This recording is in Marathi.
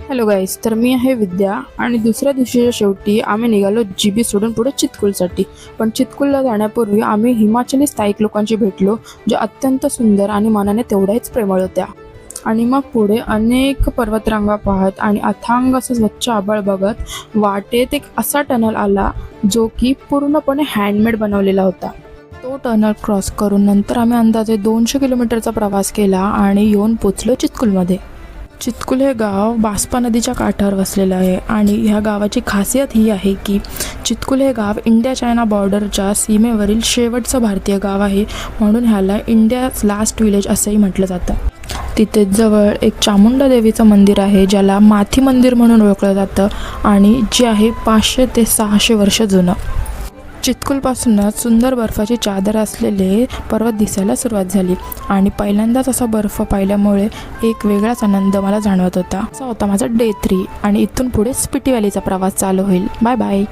हॅलो गाईज, तर मी आहे विद्या आणि दुसऱ्या दिवशीच्या शेवटी आम्ही निघालो GB सोडून पुढे चितकुलसाठी. पण चितकुलला जाण्यापूर्वी आम्ही हिमाचली स्थायिक लोकांशी भेटलो, जे अत्यंत सुंदर आणि मनाने तेवढ्याच प्रेमळ होत्या. आणि मग पुढे अनेक पर्वतरांगा पाहत आणि अथांग असं स्वच्छ आभाळ बघत वाटेत एक असा टनल आला जो की पूर्णपणे हँडमेड बनवलेला होता. तो टनल क्रॉस करून नंतर आम्ही अंदाजे 200 किलोमीटरचा प्रवास केला आणि येऊन पोचलो चितकुलमध्ये. चितकुल हे गाव बास्पा नदीच्या काठावर वसलेलं आहे आणि ह्या गावाची खासियत ही आहे की चितकुल हे गाव इंडिया चायना बॉर्डरच्या सीमेवरील शेवटचं भारतीय गाव आहे, म्हणून ह्याला इंडियाज लास्ट विलेज असंही म्हटलं जातं. तिथे जवळ एक चामुंडा देवीचं मंदिर आहे, ज्याला माथी मंदिर म्हणून ओळखलं जातं आणि जे आहे 500 ते 600 वर्ष जुनं. चितकुलपासूनच सुंदर बर्फाची चादर असलेले पर्वत दिसायला सुरुवात झाली आणि पहिल्यांदाच असा बर्फ पाहिल्यामुळे एक वेगळाच आनंद मला जाणवत होता. असा होता माझा डे 3 आणि इथून पुढे स्पिटी व्हॅलीचा प्रवास चालू होईल. Bye bye.